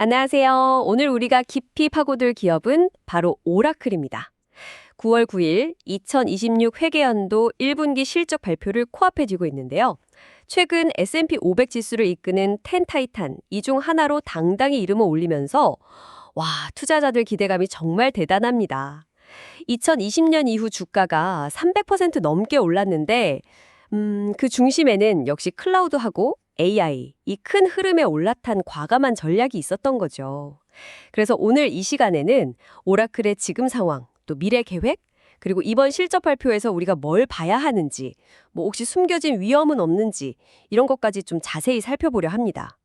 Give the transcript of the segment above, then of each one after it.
안녕하세요. 오늘 우리가 깊이 파고들 기업은 바로 오라클입니다. 9월 9일 2026 회계연도 1분기 실적 발표를 코앞에 쥐고 있는데요. 최근 S&P 500 지수를 이끄는 텐타이탄 이 중 하나로 당당히 이름을 올리면서 와, 투자자들 기대감이 정말 대단합니다. 2020년 이후 주가가 300% 넘게 올랐는데 그 중심에는 역시 클라우드하고 AI, 이 큰 흐름에 올라탄 과감한 전략이 있었던 거죠. 그래서 오늘 이 시간에는 오라클의 지금 상황, 또 미래 계획, 그리고 이번 실적 발표에서 우리가 뭘 봐야 하는지, 뭐 혹시 숨겨진 위험은 없는지 이런 것까지 좀 자세히 살펴보려 합니다.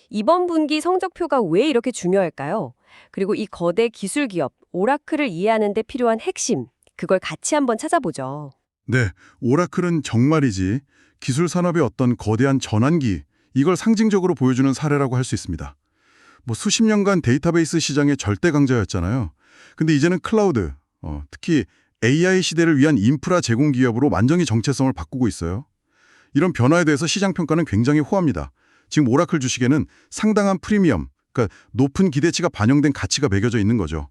이번 분기 성적표가 왜 이렇게 중요할까요? 그리고 이 거대 기술 기업 오라클을 이해하는 데 필요한 핵심, 그걸 같이 한번 찾아보죠. 네, 오라클은 정말이지 기술 산업의 어떤 거대한 전환기, 이걸 상징적으로 보여주는 사례라고 할 수 있습니다. 뭐 수십 년간 데이터베이스 시장의 절대 강자였잖아요. 근데 이제는 클라우드, 특히 AI 시대를 위한 인프라 제공 기업으로 완전히 정체성을 바꾸고 있어요. 이런 변화에 대해서 시장 평가는 굉장히 호합니다. 지금 오라클 주식에는 상당한 프리미엄, 그러니까 높은 기대치가 반영된 가치가 매겨져 있는 거죠.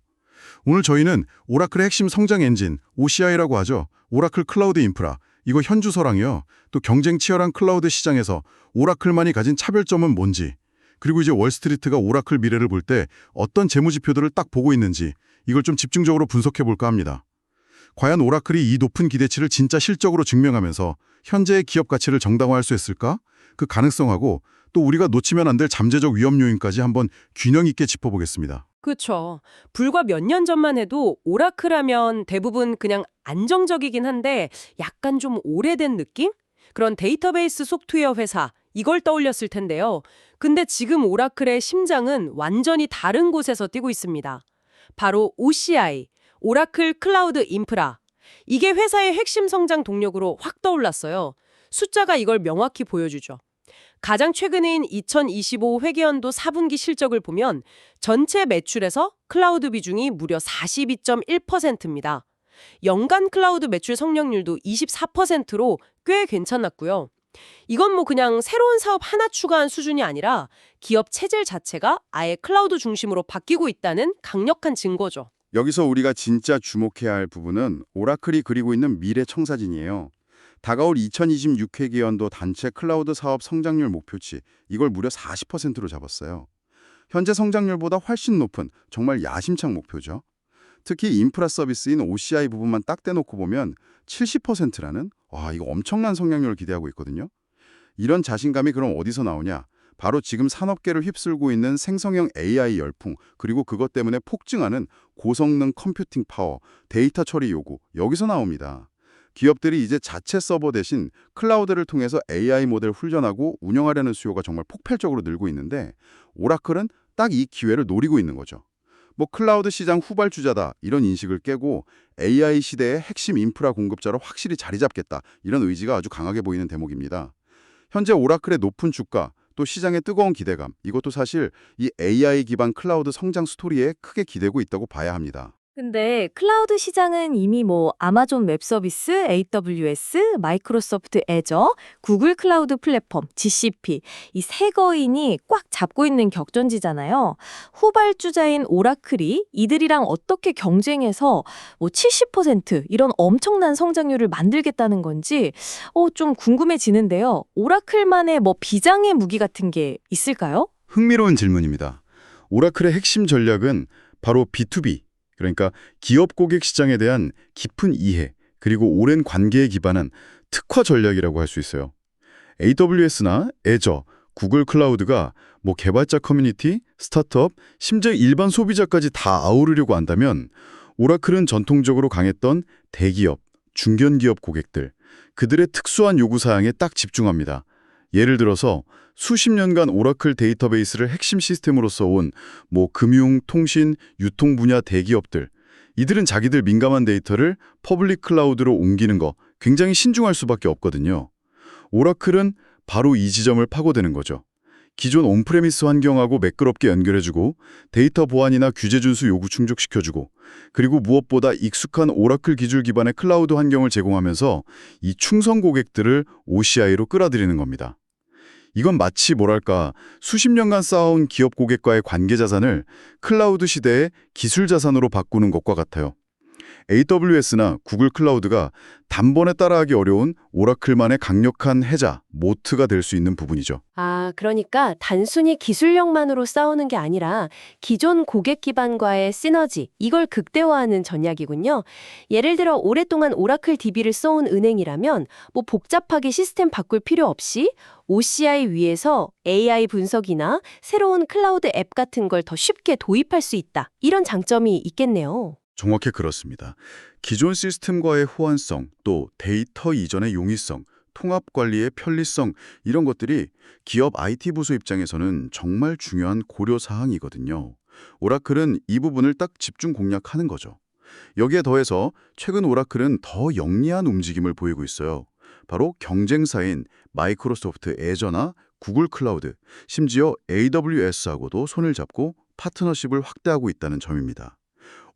오늘 저희는 오라클의 핵심 성장 엔진, OCI라고 하죠. 오라클 클라우드 인프라, 이거 현주소랑이요. 또 경쟁 치열한 클라우드 시장에서 오라클만이 가진 차별점은 뭔지, 그리고 이제 월스트리트가 오라클 미래를 볼 때 어떤 재무지표들을 딱 보고 있는지 이걸 좀 집중적으로 분석해 볼까 합니다. 과연 오라클이 이 높은 기대치를 진짜 실적으로 증명하면서 현재의 기업 가치를 정당화할 수 있을까? 그 가능성하고 또 우리가 놓치면 안 될 잠재적 위험 요인까지 한번 균형 있게 짚어보겠습니다. 그렇죠. 불과 몇 년 전만 해도 오라클 하면 대부분 그냥 안정적이긴 한데 약간 좀 오래된 느낌? 그런 데이터베이스 소프트웨어 회사, 이걸 떠올렸을 텐데요. 근데 지금 오라클의 심장은 완전히 다른 곳에서 뛰고 있습니다. 바로 OCI, 오라클 클라우드 인프라. 이게 회사의 핵심 성장 동력으로 확 떠올랐어요. 숫자가 이걸 명확히 보여주죠. 가장 최근인 2025 회계연도 4분기 실적을 보면 전체 매출에서 클라우드 비중이 무려 42.1%입니다. 연간 클라우드 매출 성장률도 24%로 꽤 괜찮았고요. 이건 뭐 그냥 새로운 사업 하나 추가한 수준이 아니라 기업 체질 자체가 아예 클라우드 중심으로 바뀌고 있다는 강력한 증거죠. 여기서 우리가 진짜 주목해야 할 부분은 오라클이 그리고 있는 미래 청사진이에요. 다가올 2026 회계연도 단체 클라우드 사업 성장률 목표치, 이걸 무려 40%로 잡았어요. 현재 성장률보다 훨씬 높은 정말 야심찬 목표죠. 특히 인프라 서비스인 OCI 부분만 딱 떼놓고 보면 70%라는 이거 엄청난 성장률을 기대하고 있거든요. 이런 자신감이 그럼 어디서 나오냐? 바로 지금 산업계를 휩쓸고 있는 생성형 AI 열풍, 그리고 그것 때문에 폭증하는 고성능 컴퓨팅 파워, 데이터 처리 요구, 여기서 나옵니다. 기업들이 이제 자체 서버 대신 클라우드를 통해서 AI 모델 훈련하고 운영하려는 수요가 정말 폭발적으로 늘고 있는데 오라클은 딱 이 기회를 노리고 있는 거죠. 뭐 클라우드 시장 후발주자다 이런 인식을 깨고 AI 시대의 핵심 인프라 공급자로 확실히 자리 잡겠다 이런 의지가 아주 강하게 보이는 대목입니다. 현재 오라클의 높은 주가 또 시장의 뜨거운 기대감 이것도 사실 이 AI 기반 클라우드 성장 스토리에 크게 기대고 있다고 봐야 합니다. 근데 클라우드 시장은 이미 뭐 아마존 웹 서비스, AWS, 마이크로소프트 애저, 구글 클라우드 플랫폼, GCP 이 세 거인이 꽉 잡고 있는 격전지잖아요. 후발주자인 오라클이 이들이랑 어떻게 경쟁해서 뭐 70% 이런 엄청난 성장률을 만들겠다는 건지 좀 궁금해지는데요. 오라클만의 뭐 비장의 무기 같은 게 있을까요? 흥미로운 질문입니다. 오라클의 핵심 전략은 바로 B2B, 그러니까 기업 고객 시장에 대한 깊은 이해, 그리고 오랜 관계에 기반한 특화 전략이라고 할 수 있어요. AWS나 애저, 구글 클라우드가 뭐 개발자 커뮤니티, 스타트업, 심지어 일반 소비자까지 다 아우르려고 한다면 오라클은 전통적으로 강했던 대기업, 중견기업 고객들, 그들의 특수한 요구사항에 딱 집중합니다. 예를 들어서 수십 년간 오라클 데이터베이스를 핵심 시스템으로 써온 뭐 금융, 통신, 유통 분야 대기업들, 이들은 자기들 민감한 데이터를 퍼블릭 클라우드로 옮기는 거 굉장히 신중할 수밖에 없거든요. 오라클은 바로 이 지점을 파고드는 거죠. 기존 온프레미스 환경하고 매끄럽게 연결해주고 데이터 보안이나 규제 준수 요구 충족시켜주고 그리고 무엇보다 익숙한 오라클 기술 기반의 클라우드 환경을 제공하면서 이 충성 고객들을 OCI로 끌어들이는 겁니다. 이건 마치 뭐랄까 수십 년간 쌓아온 기업 고객과의 관계 자산을 클라우드 시대의 기술 자산으로 바꾸는 것과 같아요. AWS나 구글 클라우드가 단번에 따라하기 어려운 오라클만의 강력한 해자, 모트가 될 수 있는 부분이죠. 아, 그러니까 단순히 기술력만으로 싸우는 게 아니라 기존 고객 기반과의 시너지, 이걸 극대화하는 전략이군요. 예를 들어 오랫동안 오라클 DB를 써온 은행이라면 뭐 복잡하게 시스템 바꿀 필요 없이 OCI 위에서 AI 분석이나 새로운 클라우드 앱 같은 걸 더 쉽게 도입할 수 있다. 이런 장점이 있겠네요. 정확히 그렇습니다. 기존 시스템과의 호환성, 또 데이터 이전의 용이성, 통합 관리의 편리성 이런 것들이 기업 IT 부서 입장에서는 정말 중요한 고려 사항이거든요. 오라클은 이 부분을 딱 집중 공략하는 거죠. 여기에 더해서 최근 오라클은 더 영리한 움직임을 보이고 있어요. 바로 경쟁사인 마이크로소프트 애저나 구글 클라우드, 심지어 AWS하고도 손을 잡고 파트너십을 확대하고 있다는 점입니다.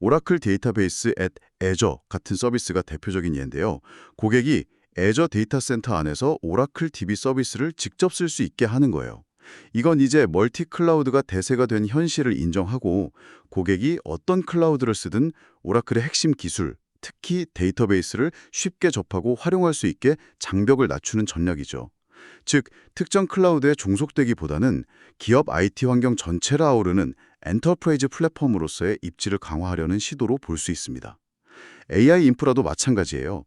오라클 데이터베이스 앳 애저 같은 서비스가 대표적인 예인데요. 고객이 애저 데이터 센터 안에서 오라클 DB 서비스를 직접 쓸 수 있게 하는 거예요. 이건 이제 멀티 클라우드가 대세가 된 현실을 인정하고 고객이 어떤 클라우드를 쓰든 오라클의 핵심 기술, 특히 데이터베이스를 쉽게 접하고 활용할 수 있게 장벽을 낮추는 전략이죠. 즉, 특정 클라우드에 종속되기보다는 기업 IT 환경 전체를 아우르는 엔터프라이즈 플랫폼으로서의 입지를 강화하려는 시도로 볼 수 있습니다. AI 인프라도 마찬가지예요.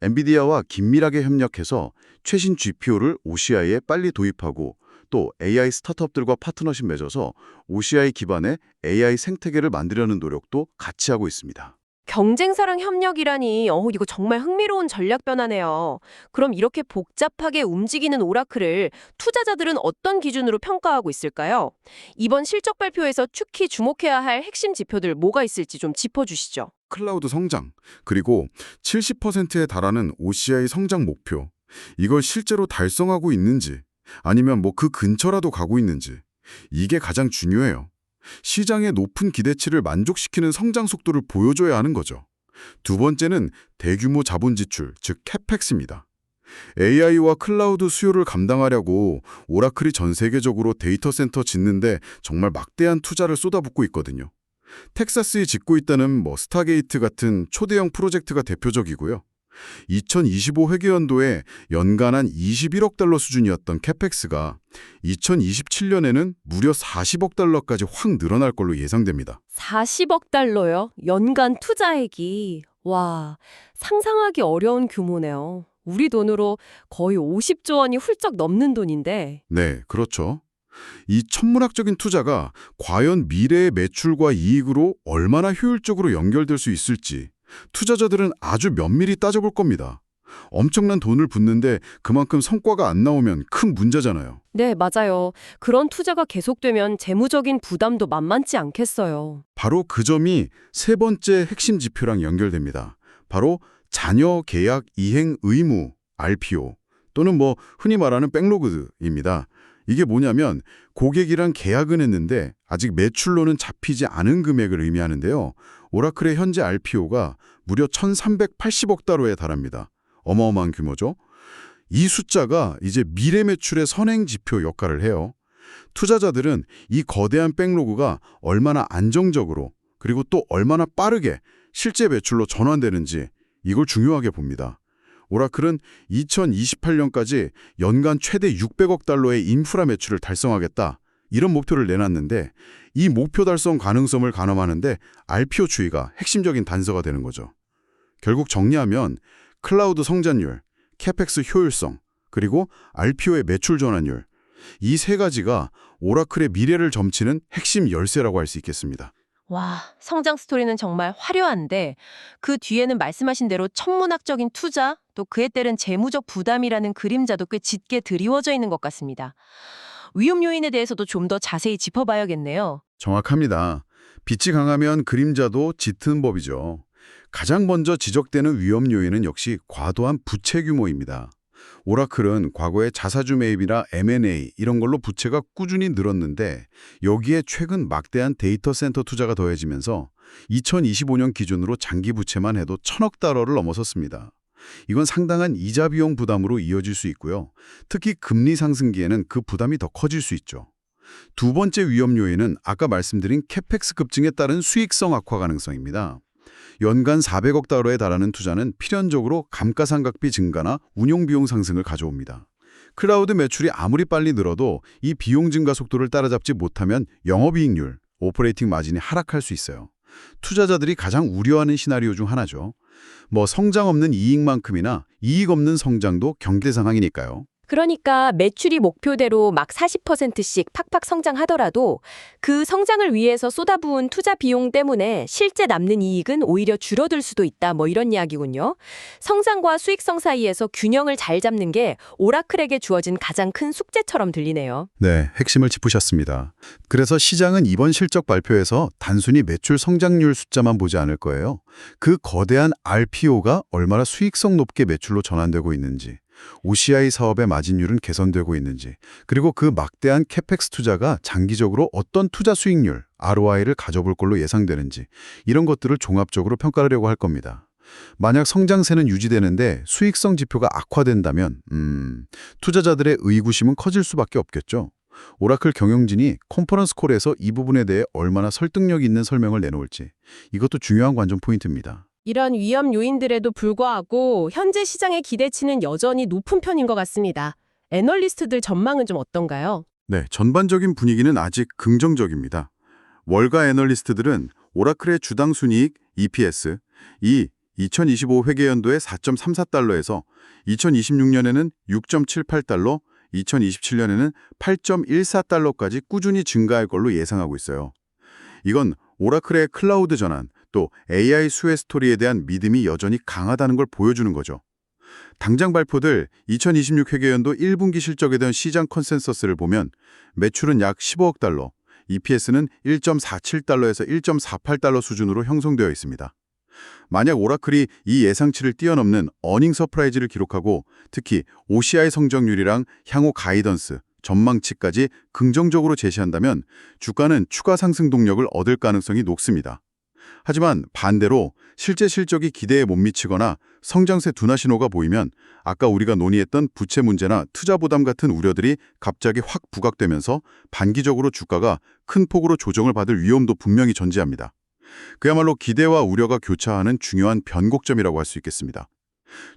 엔비디아와 긴밀하게 협력해서 최신 GPU를 OCI에 빨리 도입하고 또 AI 스타트업들과 파트너십 맺어서 OCI 기반의 AI 생태계를 만들려는 노력도 같이 하고 있습니다. 경쟁사랑 협력이라니, 이거 정말 흥미로운 전략 변화네요. 그럼 이렇게 복잡하게 움직이는 오라클을 투자자들은 어떤 기준으로 평가하고 있을까요? 이번 실적 발표에서 특히 주목해야 할 핵심 지표들 뭐가 있을지 좀 짚어주시죠. 클라우드 성장, 그리고 70%에 달하는 OCI 성장 목표, 이걸 실제로 달성하고 있는지 아니면 뭐 그 근처라도 가고 있는지, 이게 가장 중요해요. 시장의 높은 기대치를 만족시키는 성장 속도를 보여줘야 하는 거죠. 두 번째는 대규모 자본 지출, 즉 CapEx입니다. AI와 클라우드 수요를 감당하려고 오라클이 전 세계적으로 데이터 센터 짓는데 정말 막대한 투자를 쏟아붓고 있거든요. 텍사스에 짓고 있다는 스타게이트 같은 초대형 프로젝트가 대표적이고요. 2025 회계연도에 연간 한 21억 달러 수준이었던 캐펙스가 2027년에는 무려 40억 달러까지 확 늘어날 걸로 예상됩니다. 40억 달러요? 연간 투자액이. 와, 상상하기 어려운 규모네요. 우리 돈으로 거의 50조 원이 훌쩍 넘는 돈인데. 네, 그렇죠. 이 천문학적인 투자가 과연 미래의 매출과 이익으로 얼마나 효율적으로 연결될 수 있을지 투자자들은 아주 면밀히 따져볼 겁니다. 엄청난 돈을 붓는데 그만큼 성과가 안 나오면 큰 문제잖아요. 네, 맞아요. 그런 투자가 계속되면 재무적인 부담도 만만치 않겠어요. 바로 그 점이 세 번째 핵심 지표랑 연결됩니다. 바로 잔여 계약 이행 의무, RPO, 또는 흔히 말하는 백로그입니다. 이게 뭐냐면 고객이랑 계약은 했는데 아직 매출로는 잡히지 않은 금액을 의미하는데요. 오라클의 현재 RPO가 무려 1,380억 달러에 달합니다. 어마어마한 규모죠. 이 숫자가 이제 미래 매출의 선행 지표 역할을 해요. 투자자들은 이 거대한 백로그가 얼마나 안정적으로 그리고 또 얼마나 빠르게 실제 매출로 전환되는지 이걸 중요하게 봅니다. 오라클은 2028년까지 연간 최대 600억 달러의 인프라 매출을 달성하겠다. 이런 목표를 내놨는데 이 목표 달성 가능성을 가늠하는데 RPO 추이가 핵심적인 단서가 되는 거죠. 결국 정리하면 클라우드 성장률, 캐펙스 효율성, 그리고 RPO의 매출 전환율, 이 세 가지가 오라클의 미래를 점치는 핵심 열쇠라고 할 수 있겠습니다. 와, 성장 스토리는 정말 화려한데 그 뒤에는 말씀하신 대로 천문학적인 투자, 또 그에 따른 재무적 부담이라는 그림자도 꽤 짙게 드리워져 있는 것 같습니다. 위험 요인에 대해서도 좀 더 자세히 짚어봐야겠네요. 정확합니다. 빛이 강하면 그림자도 짙은 법이죠. 가장 먼저 지적되는 위험 요인은 역시 과도한 부채 규모입니다. 오라클은 과거에 자사주 매입이나 M&A 이런 걸로 부채가 꾸준히 늘었는데 여기에 최근 막대한 데이터 센터 투자가 더해지면서 2025년 기준으로 장기 부채만 해도 1,000억 달러를 넘어섰습니다. 이건 상당한 이자 비용 부담으로 이어질 수 있고요. 특히 금리 상승기에는 그 부담이 더 커질 수 있죠. 두 번째 위험 요인은 아까 말씀드린 캐펙스 급증에 따른 수익성 악화 가능성입니다. 연간 400억 달러에 달하는 투자는 필연적으로 감가상각비 증가나 운용비용 상승을 가져옵니다. 클라우드 매출이 아무리 빨리 늘어도 이 비용 증가 속도를 따라잡지 못하면 영업이익률, 오퍼레이팅 마진이 하락할 수 있어요. 투자자들이 가장 우려하는 시나리오 중 하나죠. 성장 없는 이익만큼이나 이익 없는 성장도 경계 상황이니까요. 그러니까 매출이 목표대로 막 40%씩 팍팍 성장하더라도 그 성장을 위해서 쏟아부은 투자 비용 때문에 실제 남는 이익은 오히려 줄어들 수도 있다. 이런 이야기군요. 성장과 수익성 사이에서 균형을 잘 잡는 게 오라클에게 주어진 가장 큰 숙제처럼 들리네요. 네, 핵심을 짚으셨습니다. 그래서 시장은 이번 실적 발표에서 단순히 매출 성장률 숫자만 보지 않을 거예요. 그 거대한 RPO가 얼마나 수익성 높게 매출로 전환되고 있는지, OCI 사업의 마진율은 개선되고 있는지, 그리고 그 막대한 캐펙스 투자가 장기적으로 어떤 투자 수익률, ROI를 가져볼 걸로 예상되는지, 이런 것들을 종합적으로 평가하려고 할 겁니다. 만약 성장세는 유지되는데 수익성 지표가 악화된다면 투자자들의 의구심은 커질 수밖에 없겠죠. 오라클 경영진이 컨퍼런스 콜에서 이 부분에 대해 얼마나 설득력 있는 설명을 내놓을지, 이것도 중요한 관전 포인트입니다. 이런 위험 요인들에도 불구하고 현재 시장의 기대치는 여전히 높은 편인 것 같습니다. 애널리스트들 전망은 좀 어떤가요? 네, 전반적인 분위기는 아직 긍정적입니다. 월가 애널리스트들은 오라클의 주당 순이익 EPS, 이 2025 회계연도에 4.34달러에서 2026년에는 6.78달러, 2027년에는 8.14달러까지 꾸준히 증가할 걸로 예상하고 있어요. 이건 오라클의 클라우드 전환, 또 AI 수혜 스토리에 대한 믿음이 여전히 강하다는 걸 보여주는 거죠. 당장 발표될 2026 회계연도 1분기 실적에 대한 시장 컨센서스를 보면 매출은 약 15억 달러, EPS는 1.47달러에서 1.48달러 수준으로 형성되어 있습니다. 만약 오라클이 이 예상치를 뛰어넘는 어닝 서프라이즈를 기록하고 특히 OCI 성장률이랑 향후 가이던스, 전망치까지 긍정적으로 제시한다면 주가는 추가 상승 동력을 얻을 가능성이 높습니다. 하지만 반대로 실제 실적이 기대에 못 미치거나 성장세 둔화 신호가 보이면 아까 우리가 논의했던 부채 문제나 투자 부담 같은 우려들이 갑자기 확 부각되면서 단기적으로 주가가 큰 폭으로 조정을 받을 위험도 분명히 존재합니다. 그야말로 기대와 우려가 교차하는 중요한 변곡점이라고 할 수 있겠습니다.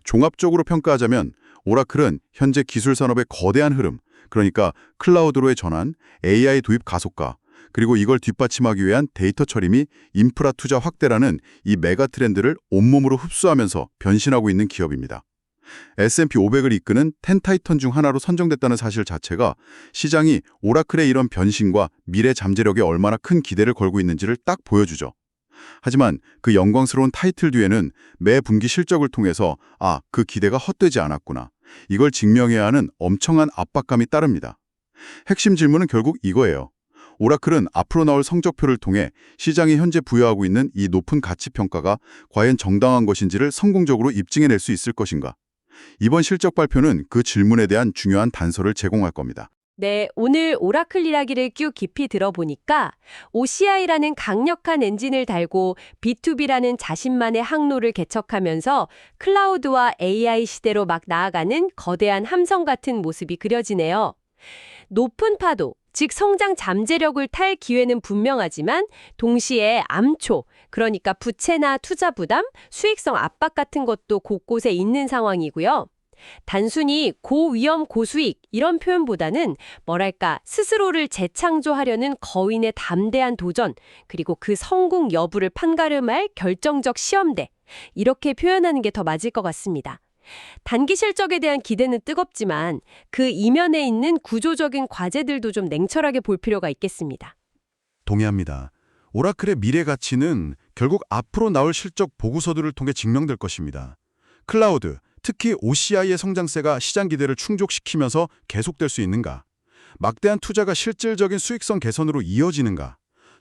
종합적으로 평가하자면 오라클은 현재 기술 산업의 거대한 흐름, 그러니까 클라우드로의 전환, AI 도입 가속화, 그리고 이걸 뒷받침하기 위한 데이터 처리 및 인프라 투자 확대라는 이 메가 트렌드를 온몸으로 흡수하면서 변신하고 있는 기업입니다. S&P 500을 이끄는 10타이턴 중 하나로 선정됐다는 사실 자체가 시장이 오라클의 이런 변신과 미래 잠재력에 얼마나 큰 기대를 걸고 있는지를 딱 보여주죠. 하지만 그 영광스러운 타이틀 뒤에는 매 분기 실적을 통해서 그 기대가 헛되지 않았구나, 이걸 증명해야 하는 엄청난 압박감이 따릅니다. 핵심 질문은 결국 이거예요. 오라클은 앞으로 나올 성적표를 통해 시장이 현재 부여하고 있는 이 높은 가치 평가가 과연 정당한 것인지를 성공적으로 입증해낼 수 있을 것인가? 이번 실적 발표는 그 질문에 대한 중요한 단서를 제공할 겁니다. 네, 오늘 오라클 이야기를 쭉 깊이 들어보니까 OCI라는 강력한 엔진을 달고 B2B라는 자신만의 항로를 개척하면서 클라우드와 AI 시대로 막 나아가는 거대한 함성 같은 모습이 그려지네요. 높은 파도, 즉 성장 잠재력을 탈 기회는 분명하지만 동시에 암초, 그러니까 부채나 투자 부담, 수익성 압박 같은 것도 곳곳에 있는 상황이고요. 단순히 고위험 고수익 이런 표현보다는 스스로를 재창조하려는 거인의 담대한 도전, 그리고 그 성공 여부를 판가름할 결정적 시험대, 이렇게 표현하는 게 더 맞을 것 같습니다. 단기 실적에 대한 기대는 뜨겁지만 그 이면에 있는 구조적인 과제들도 좀 냉철하게 볼 필요가 있겠습니다. 동의합니다. 오라클의 미래 가치는 결국 앞으로 나올 실적 보고서들을 통해 증명될 것입니다. 클라우드, 특히 OCI의 성장세가 시장 기대를 충족시키면서 계속될 수 있는가? 막대한 투자가 실질적인 수익성 개선으로 이어지는가?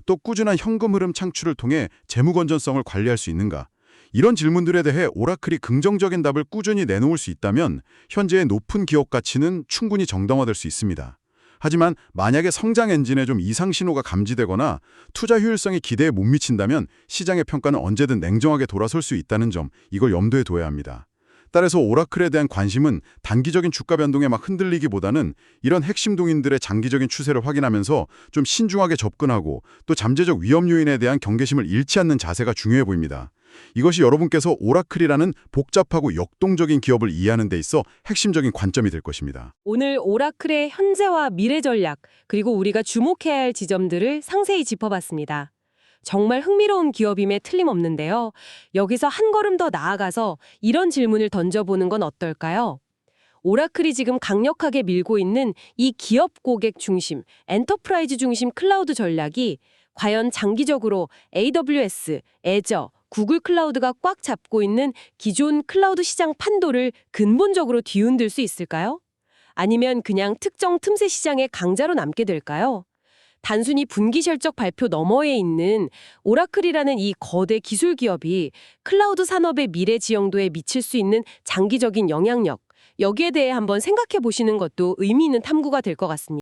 또 꾸준한 현금 흐름 창출을 통해 재무 건전성을 관리할 수 있는가? 이런 질문들에 대해 오라클이 긍정적인 답을 꾸준히 내놓을 수 있다면 현재의 높은 기업 가치는 충분히 정당화될 수 있습니다. 하지만 만약에 성장 엔진에 좀 이상 신호가 감지되거나 투자 효율성이 기대에 못 미친다면 시장의 평가는 언제든 냉정하게 돌아설 수 있다는 점, 이걸 염두에 둬야 합니다. 따라서 오라클에 대한 관심은 단기적인 주가 변동에 막 흔들리기보다는 이런 핵심 동인들의 장기적인 추세를 확인하면서 좀 신중하게 접근하고 또 잠재적 위험 요인에 대한 경계심을 잃지 않는 자세가 중요해 보입니다. 이것이 여러분께서 오라클이라는 복잡하고 역동적인 기업을 이해하는 데 있어 핵심적인 관점이 될 것입니다. 오늘 오라클의 현재와 미래 전략, 그리고 우리가 주목해야 할 지점들을 상세히 짚어봤습니다. 정말 흥미로운 기업임에 틀림없는데요. 여기서 한 걸음 더 나아가서 이런 질문을 던져보는 건 어떨까요? 오라클이 지금 강력하게 밀고 있는 이 기업 고객 중심, 엔터프라이즈 중심 클라우드 전략이 과연 장기적으로 AWS, 애저, 구글 클라우드가 꽉 잡고 있는 기존 클라우드 시장 판도를 근본적으로 뒤흔들 수 있을까요? 아니면 그냥 특정 틈새 시장의 강자로 남게 될까요? 단순히 분기 실적 발표 너머에 있는 오라클이라는 이 거대 기술 기업이 클라우드 산업의 미래 지형도에 미칠 수 있는 장기적인 영향력, 여기에 대해 한번 생각해 보시는 것도 의미 있는 탐구가 될 것 같습니다.